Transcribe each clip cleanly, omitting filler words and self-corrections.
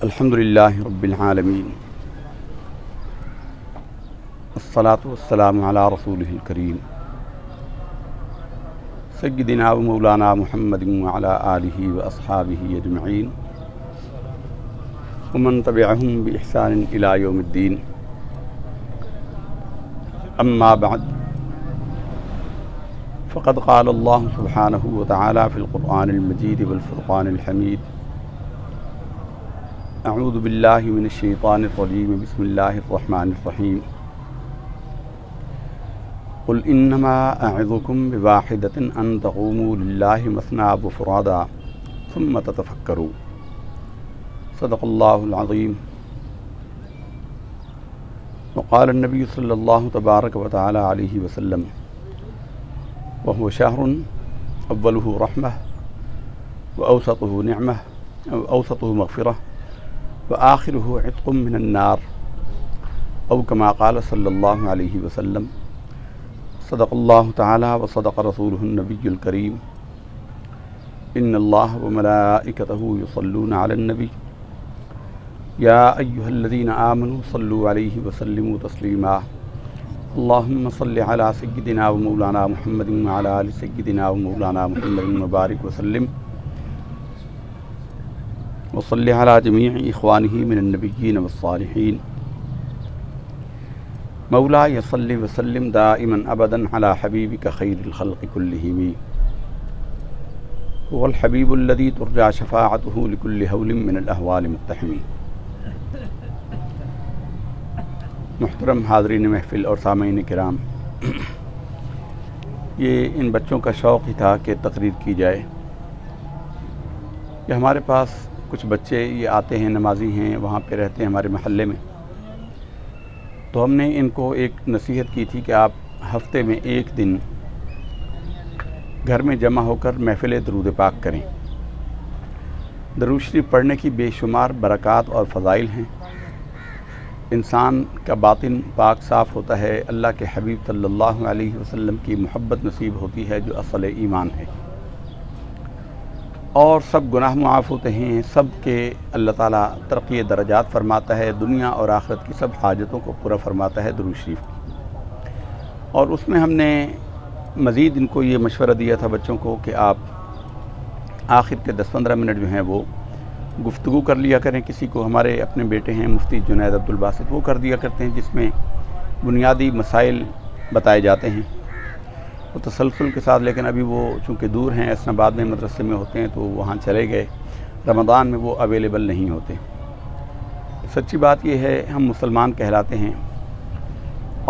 الحمد للہ رب العالمین والصلاة والسلام علی رسولہ الکریم سیدنا و مولانا محمد وعلی آلہ واصحابہ اجمعین ومن تبعہم بإحسان الی یوم الدین. اما بعد فقد قال اللہ سبحانہ وتعالی فی القرآن المجید والفرقان الحمید. اعوذ باللہ من الشیطان الرجیم. بسم اللہ الرحمن الرحیم. قل انما اعظکم بواحدۃ ان تقوموا للہ مثنی وفرادا ثم تتفکروا. صدق اللہ العظیم. وقال النبی صلی اللہ تبارک وتعالی علیہ وسلم وهو شهر اوله رحمة واوسطه نعمة واوسطه مغفرة وآخره عتق من النار او كما قال صلی اللہ علیہ وسلم. صدق اللہ تعالی وصدق رسولہ النبی الکریم. ان اللہ وملائکتہ یصلون علی النبی یا ایہا الذین آمنوا صلوا علیہ وسلموا تسلیما. اللہم صل علی سیدنا و مولانا محمد وعلی آل سیدنا و مولانا محمد وبارک وسلم وصل علی جمیع اخوانہ من النبیین والصالحین. مولاي صل وسلم دائما ابدا على حبيبك خير الخلق كلهم هو الحبيب الذي ترجى شفاعته لكل هول من الاهوال مقتحم. محترم حاضرین محفل اور سامعین کرام، یہ ان بچوں کا شوق ہی تھا کہ تقریر کی جائے. یہ ہمارے پاس کچھ بچے یہ آتے ہیں، نمازی ہیں، وہاں پہ رہتے ہیں ہمارے محلے میں. تو ہم نے ان کو ایک نصیحت کی تھی کہ آپ ہفتے میں ایک دن گھر میں جمع ہو کر محفل درود پاک کریں. درود شریف پڑھنے کی بے شمار برکات اور فضائل ہیں. انسان کا باطن پاک صاف ہوتا ہے، اللہ کے حبیب صلی اللہ علیہ وسلم کی محبت نصیب ہوتی ہے جو اصل ایمان ہے، اور سب گناہ معاف ہوتے ہیں. سب کے اللہ تعالیٰ ترقی درجات فرماتا ہے، دنیا اور آخرت کی سب حاجتوں کو پورا فرماتا ہے درود شریف کی. اور اس میں ہم نے مزید ان کو یہ مشورہ دیا تھا بچوں کو کہ آپ آخر کے 10-15 منٹ جو ہیں وہ گفتگو کر لیا کریں کسی کو. ہمارے اپنے بیٹے ہیں مفتی جنید عبدالباسط، وہ کر دیا کرتے ہیں جس میں بنیادی مسائل بتائے جاتے ہیں وہ تسلسل کے ساتھ. لیکن ابھی وہ چونکہ دور ہیں، اسلام آباد میں مدرسے میں ہوتے ہیں تو وہاں چلے گئے. رمضان میں وہ اویلیبل نہیں ہوتے. سچی بات یہ ہے ہم مسلمان کہلاتے ہیں،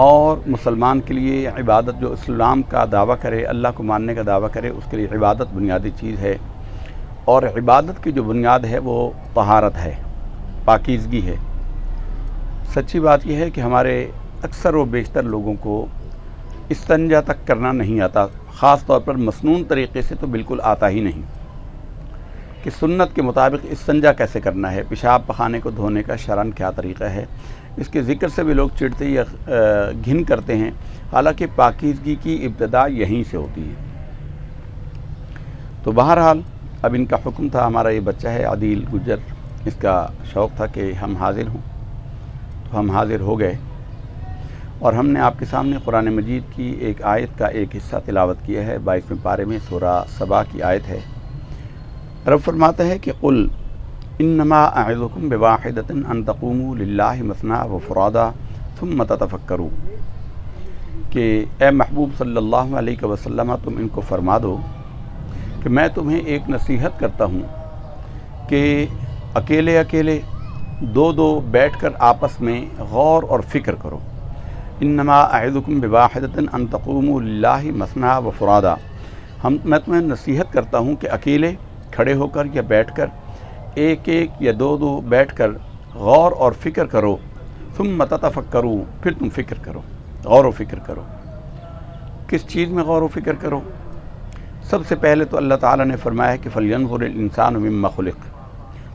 اور مسلمان کے لیے عبادت، جو اسلام کا دعویٰ کرے، اللہ کو ماننے کا دعویٰ کرے، اس کے لیے عبادت بنیادی چیز ہے. اور عبادت کی جو بنیاد ہے وہ طہارت ہے، پاکیزگی ہے. سچی بات یہ ہے کہ ہمارے اکثر و بیشتر لوگوں کو استنجا تک کرنا نہیں آتا، خاص طور پر مسنون طریقے سے تو بالکل آتا ہی نہیں کہ سنت کے مطابق استنجا کیسے کرنا ہے، پیشاب پخانے کو دھونے کا شرعاً کیا طریقہ ہے. اس کے ذکر سے بھی لوگ چڑھتے یا گھن کرتے ہیں، حالانکہ پاکیزگی کی ابتدا یہیں سے ہوتی ہے. تو بہرحال اب ان کا حکم تھا. ہمارا یہ بچہ ہے عدیل گجر، اس کا شوق تھا کہ ہم حاضر ہوں، تو ہم حاضر ہو گئے. اور ہم نے آپ کے سامنے قرآن مجید کی ایک آیت کا ایک حصہ تلاوت کیا ہے. 22ویں پارے میں سورہ سبا کی آیت ہے. رب فرماتا ہے کہ قل انما اعظکم بواحدۃ ان تقوموا للہ مثنی وفرادا ثم تتفکروا، کہ اے محبوب صلی اللہ علیہ وسلم تم ان کو فرما دو کہ میں تمہیں ایک نصیحت کرتا ہوں کہ اکیلے اکیلے دو بیٹھ کر آپس میں غور اور فکر کرو. انما اعظکم بواحدۃ ان تقوموا للہ مثنی وفرادا، میں تمہیں نصیحت کرتا ہوں کہ اکیلے کھڑے ہو کر یا بیٹھ کر ایک یا دو بیٹھ کر غور اور فکر کرو. ثم تتفکروا، پھر تم فکر کرو، غور و فکر کرو. کس چیز میں غور و فکر کرو؟ سب سے پہلے تو اللہ تعالیٰ نے فرمایا کہ فَلْيَنْظُرِ الْإِنسَانُ مِمَّا خُلِقَ.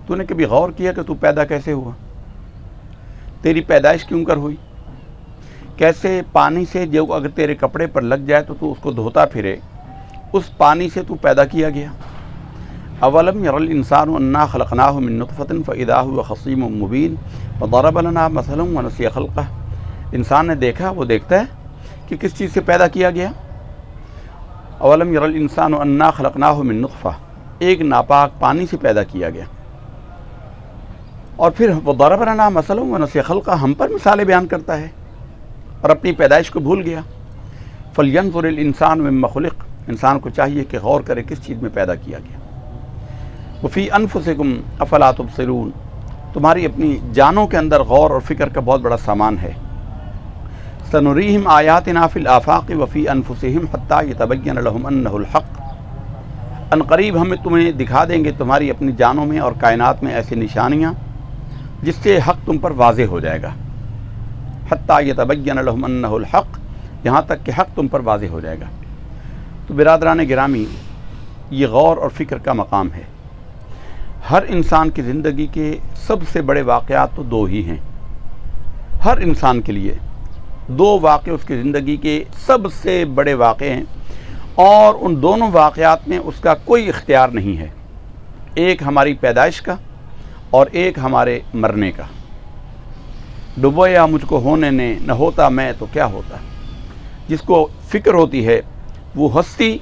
تو نے کبھی غور کیا کہ تو پیدا کیسے ہوا؟ تیری پیدائش کیوں کر ہوئی؟ کیسے پانی سے جو اگر تیرے کپڑے پر لگ جائے تو اس کو دھوتا پھرے، اس پانی سے تو پیدا کیا گیا. اولم یر الانسان انا خلقناہ من نطفۃ فاذا هو خصیم مبین وضرب لنا مثلا ونسی خلقہ. انسان نے دیکھا، وہ دیکھتا ہے کہ کس چیز سے پیدا کیا گیا. اولم یر الانسان انا خلقناہ من نطفہ، ایک ناپاک پانی سے پیدا کیا گیا. اور پھر وضرب لنا مثلا ونسی خلقہ، ہم پر مثالیں بیان کرتا ہے اور اپنی پیدائش کو بھول گیا. فلینظر الانسان مما خلق، انسان کو چاہیے کہ غور کرے کس چیز میں پیدا کیا گیا. وفی انفسکم افلا تبصرون، تمہاری اپنی جانوں کے اندر غور اور فکر کا بہت بڑا سامان ہے. سنریہم آیاتنا فی الآفاق وفی انفسہم حتی یتبین لہم انہ الحق، ان قریب ہم تمہیں دکھا دیں گے تمہاری اپنی جانوں میں اور کائنات میں ایسی نشانیاں جس سے حق تم پر واضح ہو جائے گا. حتی یتبین لہم انہ الحق، یہاں تک کہ حق تم پر واضح ہو جائے گا. تو برادران گرامی، یہ غور اور فکر کا مقام ہے. ہر انسان کی زندگی کے سب سے بڑے واقعات تو دو ہی ہیں. ہر انسان کے لیے دو واقعے اس کی زندگی کے سب سے بڑے واقعے ہیں، اور ان دونوں واقعات میں اس کا کوئی اختیار نہیں ہے. ایک ہماری پیدائش کا اور ایک ہمارے مرنے کا. ڈبویا مجھ کو ہونے نے، نہ ہوتا میں تو کیا ہوتا. جس کو فکر ہوتی ہے وہ ہستی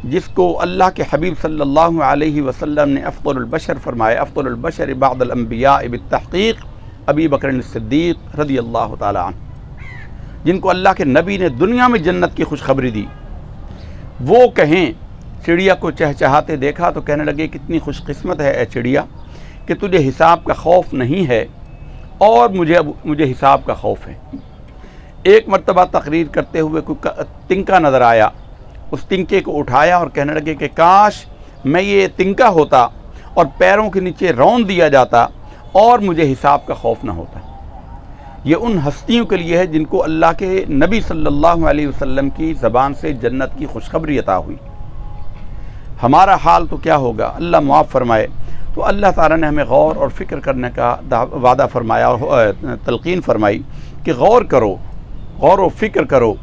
جس کو اللہ کے حبیب صلی اللہ علیہ وسلم نے افضل البشر فرمایا، افضل البشر بعد الانبیاء بالتحقیق ابی بکر الصدیق رضی اللہ تعالی عنہ، جن کو اللہ کے نبی نے دنیا میں جنت کی خوشخبری دی. وہ کہیں، چڑیا کو چہچہاتے دیکھا تو کہنے لگے کتنی خوش قسمت ہے اے چڑیا کہ تجھے حساب کا خوف نہیں ہے اور مجھے حساب کا خوف ہے. ایک مرتبہ تقریر کرتے ہوئے کوئی تنکا نظر آیا، اس تنکے کو اٹھایا اور کہنے لگے کہ کاش میں یہ تنکا ہوتا اور پیروں کے نیچے رون دیا جاتا اور مجھے حساب کا خوف نہ ہوتا. یہ ان ہستیوں کے لیے ہے جن کو اللہ کے نبی صلی اللہ علیہ وسلم کی زبان سے جنت کی خوشخبری عطا ہوئی. ہمارا حال تو کیا ہوگا، اللہ معاف فرمائے. تو اللہ تعالیٰ نے ہمیں غور اور فکر کرنے کا وعدہ فرمایا اور تلقین فرمائی کہ غور کرو، غور و فکر کرو.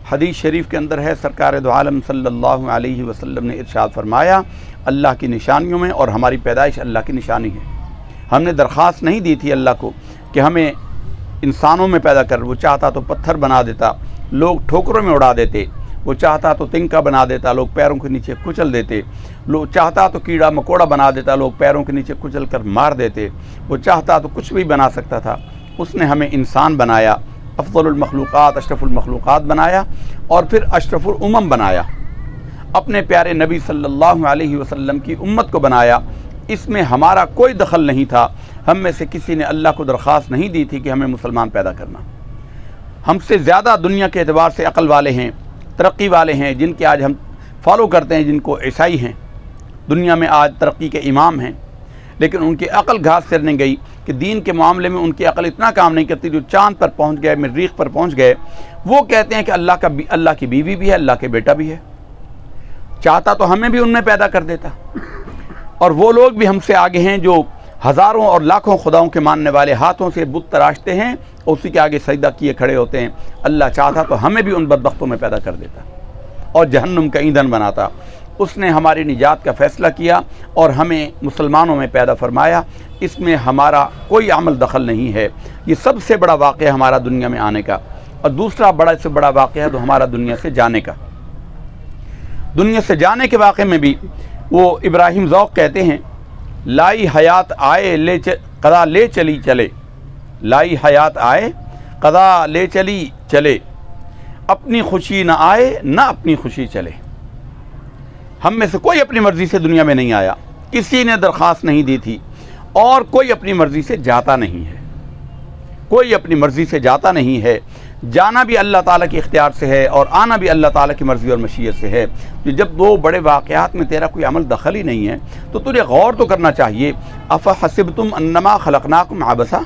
حدیث شریف کے اندر ہے، سرکار دو عالم صلی اللہ علیہ وسلم نے ارشاد فرمایا اللہ کی نشانیوں میں، اور ہماری پیدائش اللہ کی نشانی ہے. ہم نے درخواست نہیں دی تھی اللہ کو کہ ہمیں انسانوں میں پیدا کر. وہ چاہتا تو پتھر بنا دیتا، لوگ ٹھوکروں میں اڑا دیتے. وہ چاہتا تو تنکا بنا دیتا، لوگ پیروں کے نیچے کچل دیتے. چاہتا تو کیڑا مکوڑا بنا دیتا، لوگ پیروں کے نیچے کچل کر مار دیتے. وہ چاہتا تو کچھ بھی بنا سکتا تھا. اس نے ہمیں انسان بنایا، افضل المخلوقات، اشرف المخلوقات بنایا، اور پھر اشرف الامم بنایا. اپنے پیارے نبی صلی اللہ علیہ وسلم کی امت کو بنایا. اس میں ہمارا کوئی دخل نہیں تھا. ہم میں سے کسی نے اللہ کو درخواست نہیں دی تھی کہ ہمیں مسلمان پیدا کرنا. ہم سے زیادہ دنیا کے اعتبار سے عقل والے ہیں، ترقی والے ہیں، جن کے آج ہم فالو کرتے ہیں، جن کو عیسائی ہیں، دنیا میں آج ترقی کے امام ہیں، لیکن ان کی عقل گھاس سے نہیں گئی کہ دین کے معاملے میں ان کی عقل اتنا کام نہیں کرتی. جو چاند پر پہنچ گئے، مریخ پر پہنچ گئے، وہ کہتے ہیں کہ اللہ کی بیوی بھی ہے، اللہ کے بیٹا بھی ہے. چاہتا تو ہمیں بھی ان میں پیدا کر دیتا. اور وہ لوگ بھی ہم سے آگے ہیں جو ہزاروں اور لاکھوں خداؤں کے ماننے والے ہاتھوں سے بت تراشتے ہیں اور اسی کے آگے سجدہ کیے کھڑے ہوتے ہیں. اللہ چاہتا تو ہمیں بھی ان بدبختوں میں پیدا کر دیتا اور جہنم کا ایندھن بناتا. اس نے ہماری نجات کا فیصلہ کیا اور ہمیں مسلمانوں میں پیدا فرمایا. اس میں ہمارا کوئی عمل دخل نہیں ہے. یہ سب سے بڑا واقعہ ہمارا دنیا میں آنے کا. اور دوسرا بڑا سے بڑا واقعہ ہے تو ہمارا دنیا سے جانے کا. دنیا سے جانے کے واقعے میں بھی وہ ابراہیم ذوق کہتے ہیں، لائی حیات آئے قضا لے چلی چلے. لائی حیات آئے قضا لے چلی چلے، اپنی خوشی نہ آئے نہ اپنی خوشی چلے. ہم میں سے کوئی اپنی مرضی سے دنیا میں نہیں آیا، کسی نے درخواست نہیں دی تھی، اور کوئی اپنی مرضی سے جاتا نہیں ہے. کوئی اپنی مرضی سے جاتا نہیں ہے. جانا بھی اللہ تعالیٰ کے اختیار سے ہے اور آنا بھی اللہ تعالیٰ کی مرضی اور مشیت سے ہے. جب دو بڑے واقعات میں تیرا کوئی عمل دخل ہی نہیں ہے تو تجھے غور تو کرنا چاہیے. افحسبتم انما خلقناکم عبثا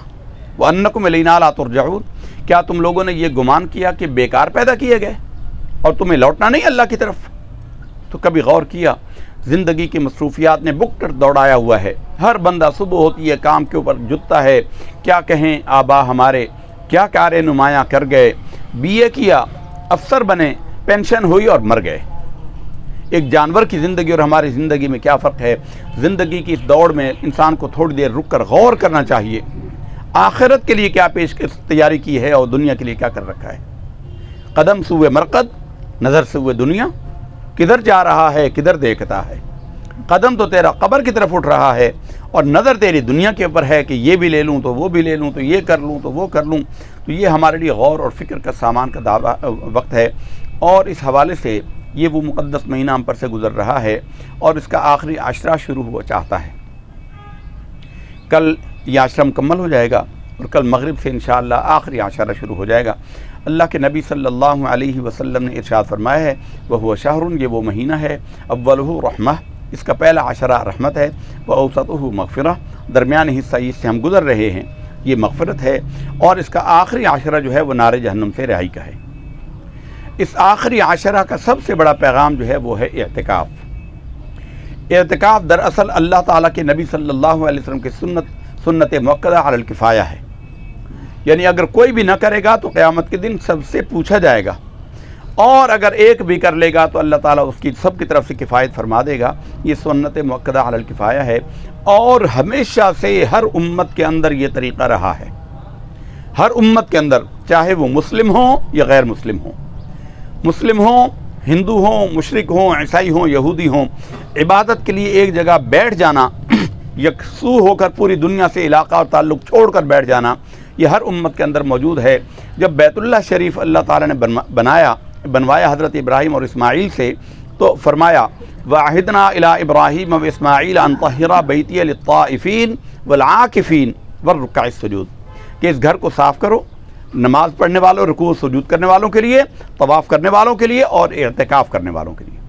وانکم الینا لا ترجعون، کیا تم لوگوں نے یہ گمان کیا کہ بیکار پیدا کیے گئے اور تمہیں لوٹنا نہیں اللہ کی طرف؟ تو کبھی غور کیا؟ زندگی کی مصروفیات نے بک کر دوڑایا ہوا ہے. ہر بندہ صبح ہوتی ہے کام کے اوپر جتتا ہے. کیا کہیں آبا ہمارے کیا کار نمایاں کر گئے، بی اے کیا، افسر بنے، پینشن ہوئی اور مر گئے. ایک جانور کی زندگی اور ہماری زندگی میں کیا فرق ہے۔ زندگی کی اس دوڑ میں انسان کو تھوڑی دیر رک کر غور کرنا چاہیے، آخرت کے لیے کیا تیاری کی ہے اور دنیا کے لیے کیا کر رکھا ہے۔ قدم سوئے مرقد، نظر سوئے دنیا، کدھر جا رہا ہے، کدھر دیکھتا ہے۔ قدم تو تیرا قبر کی طرف اٹھ رہا ہے اور نظر تیری دنیا کے اوپر ہے کہ یہ بھی لے لوں تو وہ بھی لے لوں، تو یہ کر لوں تو وہ کر لوں۔ تو یہ ہمارے لیے غور اور فکر کا سامان کا وقت ہے، اور اس حوالے سے یہ وہ مقدس مہینہ ہم پر سے گزر رہا ہے اور اس کا آخری عشرہ شروع ہوا چاہتا ہے۔ کل یہ عشرہ مکمل ہو جائے گا اور کل مغرب سے انشاءاللہ آخری عشرہ شروع ہو جائے گا۔ اللہ کے نبی صلی اللہ علیہ وسلم نے ارشاد فرمایا ہے، وَهُوَ شَهْرٌ، یہ وہ مہینہ ہے، اولہ رحمہ، اس کا پہلا عشرہ رحمت ہے، وَأَوْسَطُهُ مغفرہ، درمیانی حصہ اس سے ہم گزر رہے ہیں، یہ مغفرت ہے، اور اس کا آخری عشرہ جو ہے وہ نار جہنم سے رہائی کا ہے۔ اس آخری عشرہ کا سب سے بڑا پیغام جو ہے وہ ہے اعتکاف۔ اعتکاف دراصل اللہ تعالیٰ کے نبی صلی اللہ علیہ وسلم کی سنت مؤکدہ علی الکفایہ ہے، یعنی اگر کوئی بھی نہ کرے گا تو قیامت کے دن سب سے پوچھا جائے گا، اور اگر ایک بھی کر لے گا تو اللہ تعالیٰ اس کی سب کی طرف سے کفایت فرما دے گا۔ یہ سنت مؤکدہ علی الکفایہ ہے، اور ہمیشہ سے ہر امت کے اندر یہ طریقہ رہا ہے۔ ہر امت کے اندر، چاہے وہ مسلم ہوں یا غیر مسلم ہوں، مسلم ہوں، ہندو ہوں، مشرک ہوں، عیسائی ہوں، یہودی ہوں، عبادت کے لیے ایک جگہ بیٹھ جانا، یکسو ہو کر پوری دنیا سے علاقہ اور تعلق چھوڑ کر بیٹھ جانا، یہ ہر امت کے اندر موجود ہے۔ جب بیت اللہ شریف اللہ تعالیٰ نے بنوایا حضرت ابراہیم اور اسماعیل سے، تو فرمایا وَعَهِدْنَا إِلَىٰ إِبْرَاهِيمَ وَإِسْمَاعِيلَ أَن طَهِّرَا بَيْتِيَ لِلطَّائِفِينَ وَالْعَاكِفِينَ وَالرُّكَّعِ السُّجُودِ، کہ اس گھر کو صاف کرو نماز پڑھنے والوں، رکوع سجود کرنے والوں کے لیے، طواف کرنے والوں کے لیے اور اعتکاف کرنے والوں کے لیے۔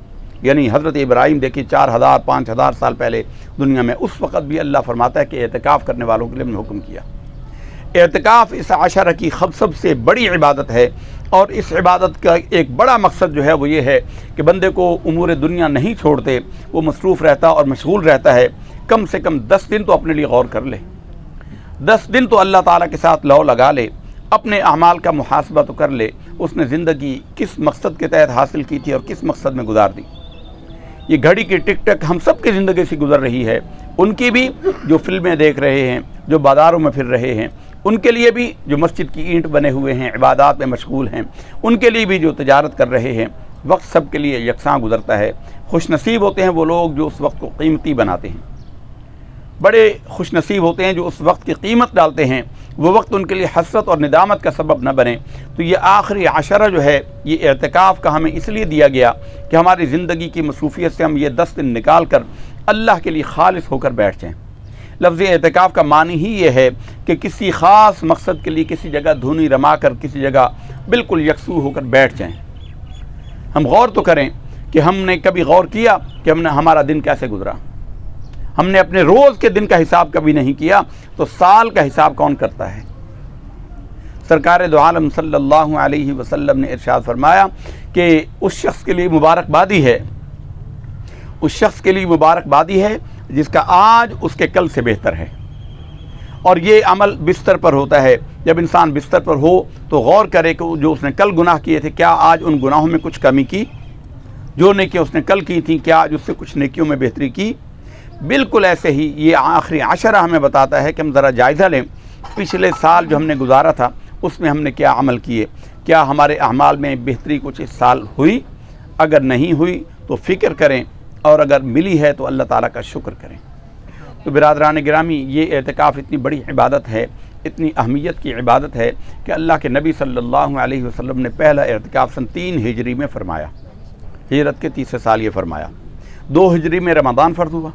یعنی حضرت ابراہیم دیکھیے 4000 5000 سال پہلے دنیا میں، اس وقت بھی اللہ فرماتا ہے کہ اعتکاف کرنے والوں کے لیے ہم نے حکم کیا۔ اعتکاف اس عشرہ کی سب سے بڑی عبادت ہے، اور اس عبادت کا ایک بڑا مقصد جو ہے وہ یہ ہے کہ بندے کو امور دنیا نہیں چھوڑتے، وہ مصروف رہتا اور مشغول رہتا ہے۔ کم سے کم 10 دن تو اپنے لیے غور کر لے، 10 دن تو اللہ تعالیٰ کے ساتھ لو لگا لے، اپنے اعمال کا محاسبہ تو کر لے، اس نے زندگی کس مقصد کے تحت حاصل کی تھی اور کس مقصد میں گزار دی۔ یہ گھڑی کی ٹک ٹک ہم سب کی زندگی سے گزر رہی ہے، ان کی بھی جو فلمیں دیکھ رہے ہیں، جو بازاروں میں پھر رہے ہیں، ان کے لیے بھی جو مسجد کی اینٹ بنے ہوئے ہیں، عبادات میں مشغول ہیں، ان کے لیے بھی جو تجارت کر رہے ہیں۔ وقت سب کے لیے یکساں گزرتا ہے۔ خوش نصیب ہوتے ہیں وہ لوگ جو اس وقت کو قیمتی بناتے ہیں، بڑے خوش نصیب ہوتے ہیں جو اس وقت کی قیمت ڈالتے ہیں، وہ وقت ان کے لیے حسرت اور ندامت کا سبب نہ بنے۔ تو یہ آخری عشرہ جو ہے، یہ اعتکاف کا ہمیں اس لیے دیا گیا کہ ہماری زندگی کی مصروفیت سے ہم یہ 10 دن نکال کر اللہ کے لیے خالص ہو کر بیٹھ جائیں۔ لفظ اعتکاف کا معنی ہی یہ ہے کہ کسی خاص مقصد کے لیے کسی جگہ دھونی رما کر کسی جگہ بالکل یکسو ہو کر بیٹھ جائیں۔ ہم غور تو کریں کہ ہم نے کبھی غور کیا کہ ہمارا دن کیسے گزرا؟ ہم نے اپنے روز کے دن کا حساب کبھی نہیں کیا، تو سال کا حساب کون کرتا ہے؟ سرکار دو عالم صلی اللہ علیہ وسلم نے ارشاد فرمایا کہ اس شخص کے لیے مبارکبادی ہے، اس شخص کے لیے مبارکبادی ہے جس کا آج اس کے کل سے بہتر ہے۔ اور یہ عمل بستر پر ہوتا ہے۔ جب انسان بستر پر ہو تو غور کرے کہ جو اس نے کل گناہ کیے تھے، کیا آج ان گناہوں میں کچھ کمی کی؟ جو نیکیاں اس نے کل کی تھیں، کیا آج اس سے کچھ نیکیوں میں بہتری کی؟ بالکل ایسے ہی یہ آخری عشرہ ہمیں بتاتا ہے کہ ہم ذرا جائزہ لیں، پچھلے سال جو ہم نے گزارا تھا اس میں ہم نے کیا عمل کیے، کیا ہمارے اعمال میں بہتری کچھ اس سال ہوئی؟ اگر نہیں ہوئی تو فکر کریں، اور اگر ملی ہے تو اللہ تعالیٰ کا شکر کریں۔ تو برادران گرامی، یہ اعتکاف اتنی بڑی عبادت ہے، اتنی اہمیت کی عبادت ہے کہ اللہ کے نبی صلی اللہ علیہ وسلم نے پہلا اعتکاف سن 3 ہجری میں فرمایا، ہجرت کے تیسرے سال یہ فرمایا۔ 2 ہجری میں رمضان فرض ہوا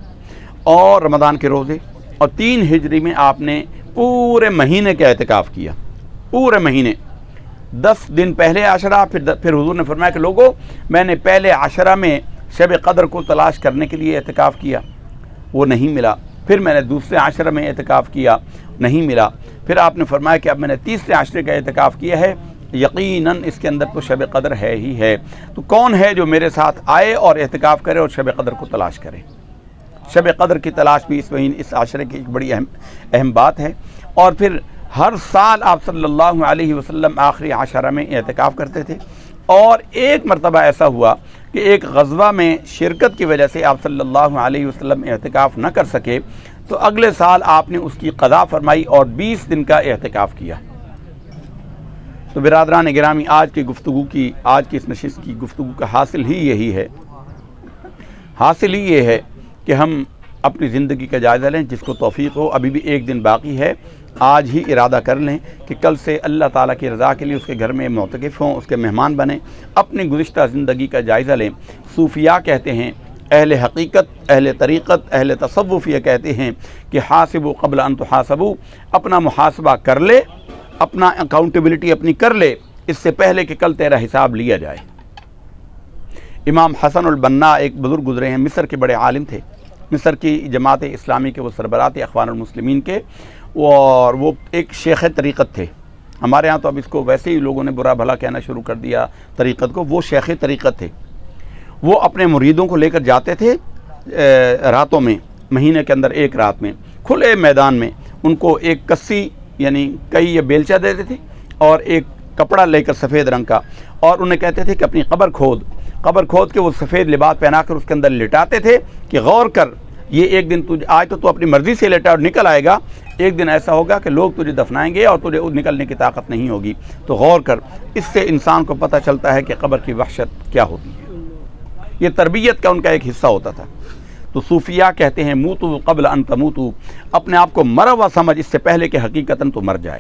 اور رمضان کے روزے، اور 3 ہجری میں آپ نے پورے مہینے کا اعتکاف کیا، پورے مہینے 10 دن پہلے عشرہ، پھر حضور نے فرمایا کہ لوگوں، میں نے پہلے عشرہ میں شب قدر کو تلاش کرنے کے لیے اعتکاف کیا، وہ نہیں ملا، پھر میں نے دوسرے عشرہ میں اعتکاف کیا، نہیں ملا، پھر آپ نے فرمایا کہ اب میں نے تیسرے عشرے کا اعتکاف کیا ہے، یقیناً اس کے اندر تو شب قدر ہے ہی ہے، تو کون ہے جو میرے ساتھ آئے اور اعتکاف کرے اور شب قدر کو تلاش کرے؟ شب قدر کی تلاش بھی اس عشرے کی ایک بڑی اہم بات ہے۔ اور پھر ہر سال آپ صلی اللہ علیہ وسلم آخری عشرہ میں اعتکاف کرتے تھے، اور ایک مرتبہ ایسا ہوا کہ کہ ایک غزوہ میں شرکت کی وجہ سے آپ صلی اللہ علیہ وسلم اعتکاف نہ کر سکے، تو اگلے سال آپ نے اس کی قضا فرمائی اور 20 دن کا اعتکاف کیا۔ تو برادران گرامی، آج کی اس نشست کی گفتگو کا حاصل ہی یہی ہے، حاصل ہی یہ ہے کہ ہم اپنی زندگی کا جائزہ لیں، جس کو توفیق ہو، ابھی بھی ایک دن باقی ہے، آج ہی ارادہ کر لیں کہ کل سے اللہ تعالیٰ کی رضا کے لیے اس کے گھر میں معتکف ہوں، اس کے مہمان بنیں، اپنی گزشتہ زندگی کا جائزہ لیں۔ صوفیاء کہتے ہیں، اہل حقیقت، اہل طریقت، اہل تصوف یہ کہتے ہیں کہ حاسبوا قبل ان تحاسبوا، اپنا محاسبہ کر لے، اپنا اکاؤنٹیبلٹی اپنی کر لے، اس سے پہلے کہ کل تیرا حساب لیا جائے۔ امام حسن البنا ایک بزرگ گزرے ہیں، مصر کے بڑے عالم تھے، مصر کی جماعت اسلامی کے وہ سربراہ تھے، اخوان المسلمین کے، اور وہ ایک شیخ طریقت تھے۔ ہمارے ہاں تو اب اس کو ویسے ہی لوگوں نے برا بھلا کہنا شروع کر دیا طریقت کو، وہ شیخ طریقت تھے۔ وہ اپنے مریدوں کو لے کر جاتے تھے راتوں میں، مہینے کے اندر ایک رات میں کھلے میدان میں ان کو ایک کسی یعنی کئی یا بیلچہ دیتے تھے اور ایک کپڑا لے کر سفید رنگ کا، اور انہیں کہتے تھے کہ اپنی قبر کھود کے وہ سفید لباس پہنا کر اس کے اندر لٹاتے تھے کہ غور کر، یہ ایک دن آج تو اپنی مرضی سے لیٹا اور نکل آئے گا، ایک دن ایسا ہوگا کہ لوگ تجھے دفنائیں گے اور تجھے نکلنے کی طاقت نہیں ہوگی، تو غور کر۔ اس سے انسان کو پتہ چلتا ہے کہ قبر کی وحشت کیا ہوتی ہے۔ یہ تربیت کا ان کا ایک حصہ ہوتا تھا۔ تو صوفیاء کہتے ہیں موتو قبل ان تموتو، اپنے آپ کو مرا ہوا سمجھ، اس سے پہلے کہ حقیقتاً تو مر جائے۔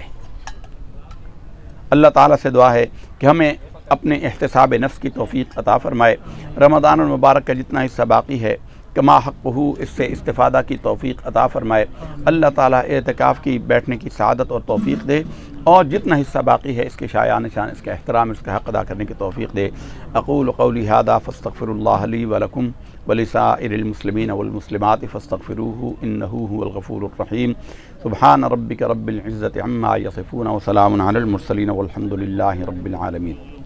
اللہ تعالیٰ سے دعا ہے کہ ہمیں اپنے احتساب نفس کی توفیق عطا فرمائے۔ رمضان المبارک کا جتنا حصہ باقی ہے، کما حقہ، اس سے استفادہ کی توفیق عطا فرمائے۔ اللہ تعالیٰ اعتکاف کی بیٹھنے کی سعادت اور توفیق دے، اور جتنا حصہ باقی ہے اس کے شایان نشان، اس کا احترام، اس کا حق ادا کرنے کی توفیق دے۔ اقول قولی ھذا فاستغفر اللہ لی ولکم ولسائر المسلمین والمسلمات فاستغفروہ انہ ھو الغفور الرحیم۔ سبحان ربک رب العزۃ عما یصفون وسلام علی المرسلین والحمد للہ رب العالمین۔